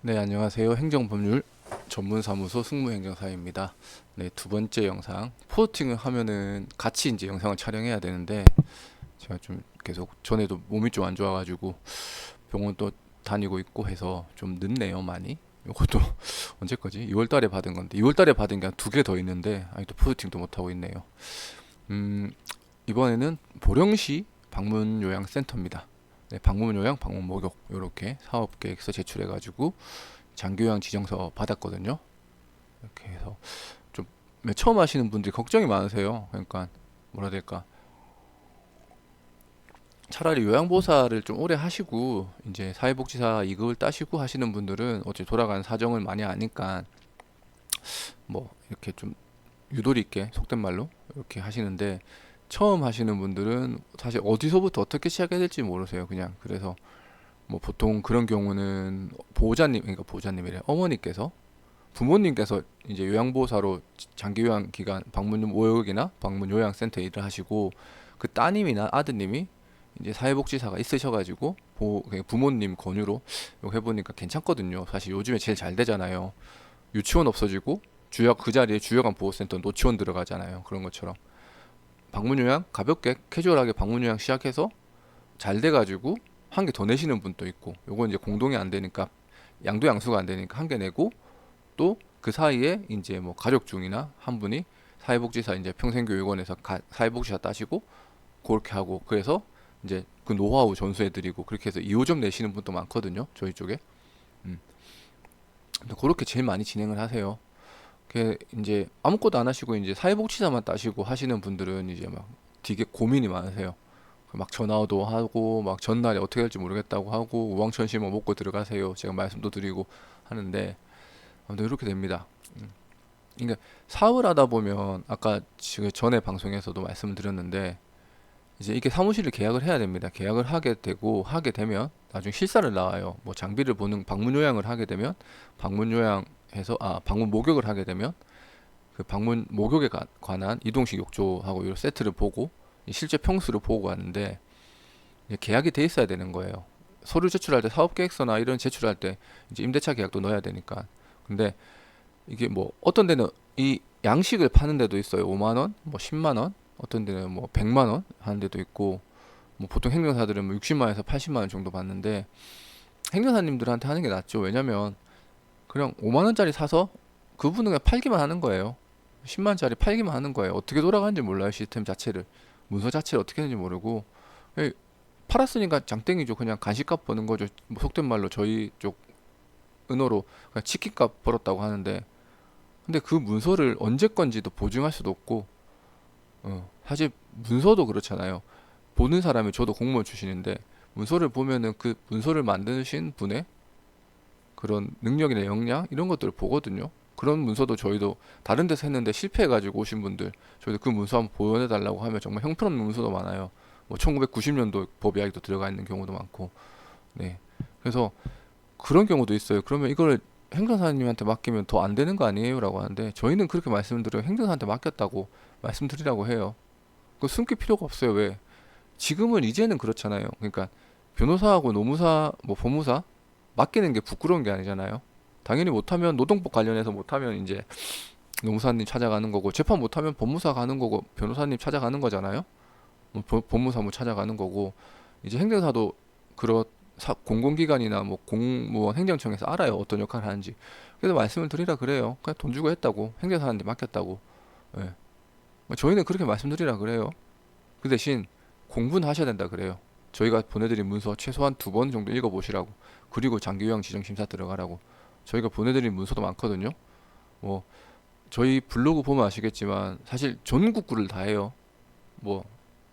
네, 안녕하세요. 행정법률 전문사무소 승무행정사입니다. 네, 두 번째 영상. 포스팅을 하면은 같이 이제 영상을 촬영해야 되는데, 제가 좀 계속 전에도 몸이 좀 안 좋아가지고 병원도 다니고 있고 해서 좀 늦네요, 많이. 이것도 언제 거지? 2월 달에 받은 건데, 2월 달에 받은 게 두 개 더 있는데, 아직도 포스팅도 못 하고 있네요. 음, 이번에는 보령시 방문요양센터입니다. 네, 방문요양, 방문목욕 이렇게 사업계획서 제출해가지고 장교양 지정서 받았거든요. 이렇게 해서 좀 처음 하시는 분들이 걱정이 많으세요. 그러니까 뭐라 해야 될까? 차라리 요양보호사를 좀 오래 하시고 이제 사회복지사 2급을 따시고 하시는 분들은 어째 돌아가는 사정을 많이 아니까 뭐 이렇게 좀 유도리 있게 속된 말로 이렇게 하시는데, 처음 하시는 분들은 사실 어디서부터 어떻게 시작해야 될지 모르세요. 그냥 그래서 뭐 보통 그런 경우는 보호자님, 그러니까 보호자님이래, 어머니께서, 부모님께서 이제 요양보호사로 장기 요양 기간 방문 모욕이나 방문 요양센터 일을 하시고, 그 따님이나 아드님이 이제 사회복지사가 있으셔가지고 그냥 부모님 권유로 이거 해보니까 괜찮거든요. 사실 요즘에 제일 잘 되잖아요. 유치원 없어지고 주역 그 자리에 주요관 보호센터 노치원 들어가잖아요. 그런 것처럼 방문 요양 가볍게 캐주얼하게 방문 요양 시작해서 잘 돼가지고 한 개 더 내시는 분도 있고, 요건 이제 공동이 안 되니까 양도 양수가 안 되니까 한 개 내고, 또 그 사이에 이제 뭐 가족 중이나 한 분이 사회복지사 이제 평생교육원에서 사회복지사 따시고 그렇게 하고, 그래서 이제 그 노하우 전수해드리고 그렇게 해서 2호점 내시는 분도 많거든요, 저희 쪽에. 음. 그렇게 제일 많이 진행을 하세요. 그 이제 아무것도 안 하시고 이제 사회복지사만 따시고 하시는 분들은 이제 막 되게 고민이 많으세요. 막 전화도 하고 막 전날에 어떻게 될지 모르겠다고 하고 우왕천심을 먹고 들어가세요, 제가 말씀도 드리고 하는데, 아무튼 이렇게 됩니다. 그러니까 사업을 하다 보면 아까 지금 전에 방송에서도 말씀을 드렸는데, 이제 이게 사무실을 계약을 해야 됩니다. 계약을 하게 되고 하게 되면 나중에 실사를 나와요. 뭐 장비를 보는 방문 요양을 하게 되면 방문 요양해서 방문 목욕을 하게 되면 그 방문 목욕에 관한 이동식 욕조하고 이 세트를 보고 실제 평수를 보고 가는데, 이제 계약이 돼 있어야 되는 거예요. 서류 제출할 때 사업 계획서나 이런 제출할 때 이제 임대차 계약도 넣어야 되니까. 근데 이게 뭐 어떤 데는 이 양식을 파는 데도 있어요. 5만 원, 뭐 10만 원, 어떤 데는 뭐 100만 원 하는 데도 있고, 뭐 보통 행정사들은 뭐 60만 원에서 80만 원 정도 받는데, 행정사님들한테 하는 게 낫죠. 왜냐면 그냥 5만 원짜리 사서 그분은 그냥 팔기만 하는 거예요. 10만 원짜리 팔기만 하는 거예요. 어떻게 돌아가는지 몰라요. 시스템 자체를, 문서 자체를 어떻게 하는지 모르고 그냥 팔았으니까 장땡이죠. 그냥 간식값 버는 거죠. 뭐 속된 말로 저희 쪽 은어로 그냥 치킨값 벌었다고 하는데, 근데 그 문서를 언제 건지도 보증할 수도 없고, 사실 문서도 그렇잖아요. 보는 사람이 저도 공무원 출신인데 문서를 보면은 그 문서를 만드신 분의 그런 능력이나 역량 이런 것들을 보거든요. 그런 문서도 저희도 다른 데서 했는데 실패해가지고 오신 분들, 저희도 그 문서 한번 보여달라고 하면 정말 형편없는 문서도 많아요. 뭐 1990년도 법 이야기도 들어가 있는 경우도 많고. 네. 그래서 그런 경우도 있어요. 그러면 이걸 행정사님한테 맡기면 더 안 되는 거 아니에요? 라고 하는데, 저희는 그렇게 말씀드려요. 행정사한테 맡겼다고 말씀드리라고 해요. 그 숨길 필요가 없어요. 왜? 지금은 이제는 그렇잖아요. 그러니까 변호사하고 노무사, 뭐 법무사 맡기는 게 부끄러운 게 아니잖아요. 당연히 못하면 노동법 관련해서 못하면 이제 노무사님 찾아가는 거고, 재판 못하면 법무사 가는 거고, 변호사님 찾아가는 거잖아요. 뭐 법무사무 찾아가는 거고, 이제 행정사도 그런 공공기관이나 뭐 공무원 행정청에서 알아요, 어떤 역할을 하는지. 그래서 말씀을 드리라 그래요. 그냥 돈 주고 했다고, 행정사한테 맡겼다고. 예. 뭐 저희는 그렇게 말씀드리라 그래요. 그 대신 공부는 하셔야 된다 그래요. 저희가 보내드린 문서 최소한 2번 정도 읽어보시라고. 그리고 장기요양 지정심사 들어가라고. 저희가 보내드린 문서도 많거든요. 뭐 저희 블로그 보면 아시겠지만 사실 전국구를 다 해요. 뭐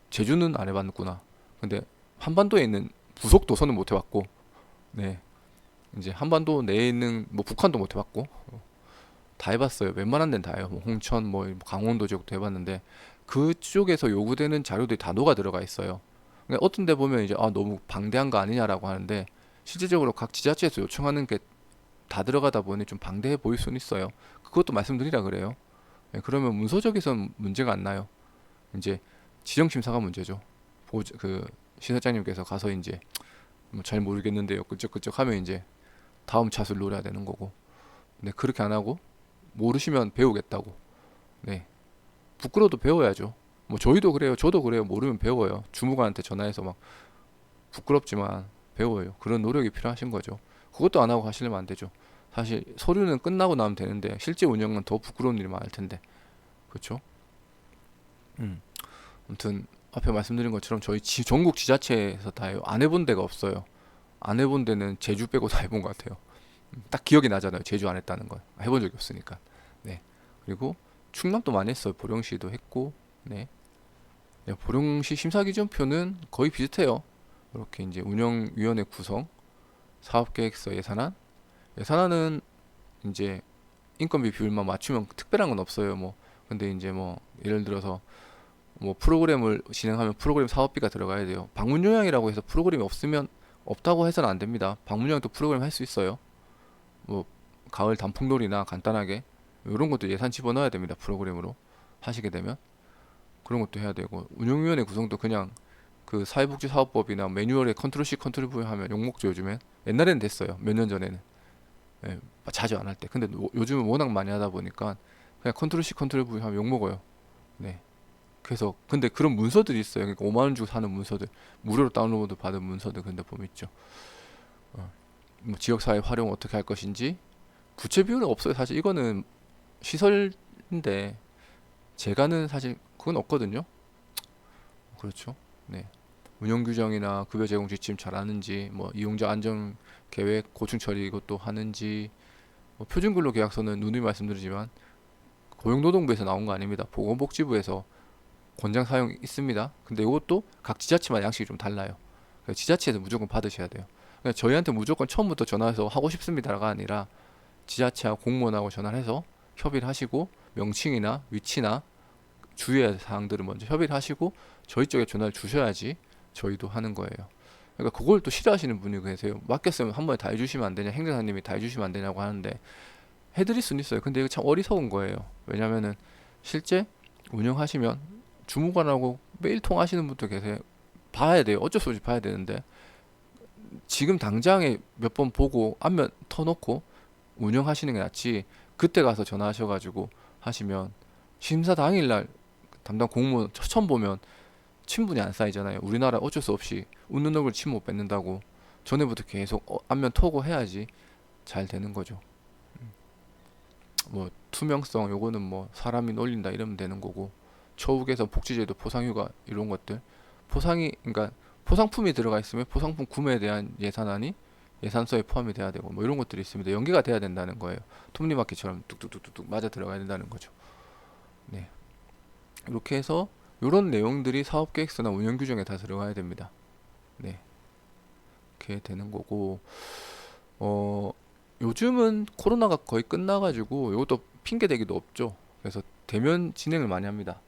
제주는 안 해봤구나. 근데 한반도에 있는 부속 도서는 못 해봤고, 네, 이제 한반도 내에 있는 뭐 북한도 못 해봤고, 다 해봤어요. 웬만한 데는 다 해요. 뭐 홍천, 뭐 강원도 지역도 해봤는데 그쪽에서 요구되는 자료들이 다 녹아 들어가 있어요. 그러니까 어떤 데 보면 이제 너무 방대한 거 아니냐라고 하는데, 실질적으로 각 지자체에서 요청하는 게 다 들어가다 보니 좀 방대해 보일 수는 있어요. 그것도 말씀드리라 그래요. 네, 그러면 문서적에선 문제가 안 나요. 이제 지정 심사가 문제죠. 그 시사장님께서 가서 이제 뭐 잘 모르겠는데요, 그쪽 하면 이제 다음 차수를 노려야 되는 거고. 네, 그렇게 안 하고 모르시면 배우겠다고. 네, 부끄러워도 배워야죠. 뭐 저희도 그래요. 저도 그래요. 모르면 배워요. 주무관한테 전화해서 막 부끄럽지만 배워요. 그런 노력이 필요하신 거죠. 그것도 안 하고 하시려면 안 되죠. 사실 서류는 끝나고 나면 되는데 실제 운영은 더 부끄러운 일이 많을 텐데. 그렇죠? 음. 아무튼 앞에 말씀드린 것처럼 저희 전국 지자체에서 다 해요. 안 해본 데가 없어요. 안 해본 데는 제주 빼고 다 해본 것 같아요. 딱 기억이 나잖아요. 제주 안 했다는 건. 해본 적이 없으니까. 네. 그리고 충남도 많이 했어요. 보령시도 했고. 네. 네, 보령시 심사기준표는 거의 비슷해요. 이렇게 이제 운영위원회 구성, 사업계획서 예산안. 예산안은 이제 인건비 비율만 맞추면 특별한 건 없어요. 뭐 근데 이제 뭐 예를 들어서 뭐 프로그램을 진행하면 프로그램 사업비가 들어가야 돼요. 방문 요양이라고 해서 프로그램이 없으면 없다고 해서는 안 됩니다. 방문 요양도 프로그램 할 수 있어요. 뭐 가을 단풍놀이나 간단하게 이런 것도 예산 집어넣어야 됩니다. 프로그램으로 하시게 되면 그런 것도 해야 되고 운영위원회 구성도 그냥 그 사회복지사업법이나 매뉴얼에 컨트롤 C 컨트롤 V 하면 욕먹죠 요즘엔. 옛날에는 됐어요. 몇 년 전에는. 예, 자주 안 할 때. 근데 요즘은 워낙 많이 하다 보니까 그냥 컨트롤 C 컨트롤 V 하면 욕먹어요. 네. 그래서 근데 그런 문서들이 있어요. 그러니까 5만 원 주고 사는 문서들, 무료로 다운로드 받은 문서들 근데 보면 있죠. 뭐 지역사회 활용 어떻게 할 것인지 부채 비율은 없어요. 사실 이거는 시설인데 제가는 사실 그건 없거든요. 그렇죠. 네. 운영 규정이나 급여 제공 지침 잘하는지, 뭐 이용자 안전 계획 고충 처리 이것도 하는지, 뭐 표준근로 계약서는 누누이 말씀드리지만 고용노동부에서 나온 거 아닙니다. 보건복지부에서 권장 사용 있습니다. 근데 이것도 각 지자체마다 양식이 좀 달라요. 그래서 지자체에서 무조건 받으셔야 돼요. 그러니까 저희한테 무조건 처음부터 전화해서 하고 싶습니다가 아니라 지자체하고 공무원하고 전화를 해서 협의를 하시고 명칭이나 위치나 주의할 사항들을 먼저 협의를 하시고 저희 쪽에 전화를 주셔야지 저희도 하는 거예요. 그러니까 그걸 또 싫어하시는 분이 계세요. 맡겼으면 한 번에 다 해주시면 안 되냐, 행정사님이 다 해주시면 안 되냐고 하는데 해드릴 수는 있어요. 근데 이거 참 어리석은 거예요. 왜냐면은 실제 운영하시면 주무관하고 매일 통화하시는 분도 계세요. 봐야 돼요. 어쩔 수 없이 봐야 되는데 지금 당장에 몇 번 보고 안면 터놓고 운영하시는 게 낫지. 그때 가서 전화하셔가지고 하시면 심사 당일날 담당 공무원 처음 보면 친분이 안 쌓이잖아요. 우리나라 어쩔 수 없이 웃는 얼굴 침 못 뱉는다고 전에부터 계속 안면 터고 해야지 잘 되는 거죠. 뭐 투명성 요거는 뭐 사람이 놀린다 이러면 되는 거고 처우개선 복지제도 포상휴가 이런 것들 포상이 그러니까 포상품이 들어가 있으면 포상품 구매에 대한 예산안이 예산서에 포함이 돼야 되고 뭐 이런 것들이 있습니다. 연계가 돼야 된다는 거예요. 톱니바퀴처럼 뚝뚝뚝뚝 맞아 들어가야 된다는 거죠. 네. 이렇게 해서 이런 내용들이 사업계획서나 운영규정에 다 들어가야 됩니다. 네. 이렇게 되는 거고 어 요즘은 코로나가 거의 끝나가지고 이것도 핑계 대기도 없죠. 그래서 대면 진행을 많이 합니다.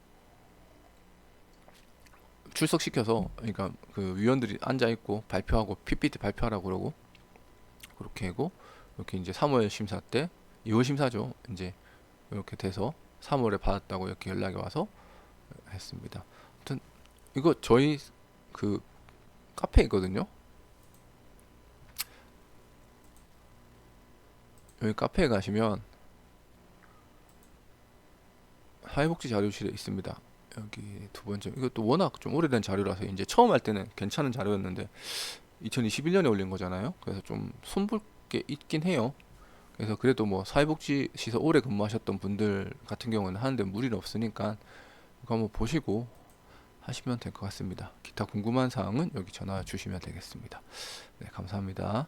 출석시켜서 그러니까 그 위원들이 앉아 있고 발표하고 PPT 발표하라고 그러고 그렇게 하고 이렇게 이제 3월 심사 때 2월 심사죠. 이제 이렇게 돼서 3월에 받았다고 이렇게 연락이 와서 했습니다. 아무튼 이거 저희 그 카페 있거든요. 여기 카페에 가시면 사회복지 자료실에 있습니다. 여기 두 번째 이것도 워낙 좀 오래된 자료라서 이제 처음 할 때는 괜찮은 자료였는데 2021년에 올린 거잖아요. 그래서 좀 손볼 게 있긴 해요. 그래서 그래도 뭐 사회복지 시설 오래 근무하셨던 분들 같은 경우는 하는데 무리는 없으니까 이거 한번 보시고 하시면 될 것 같습니다. 기타 궁금한 사항은 여기 전화 주시면 되겠습니다. 네, 감사합니다.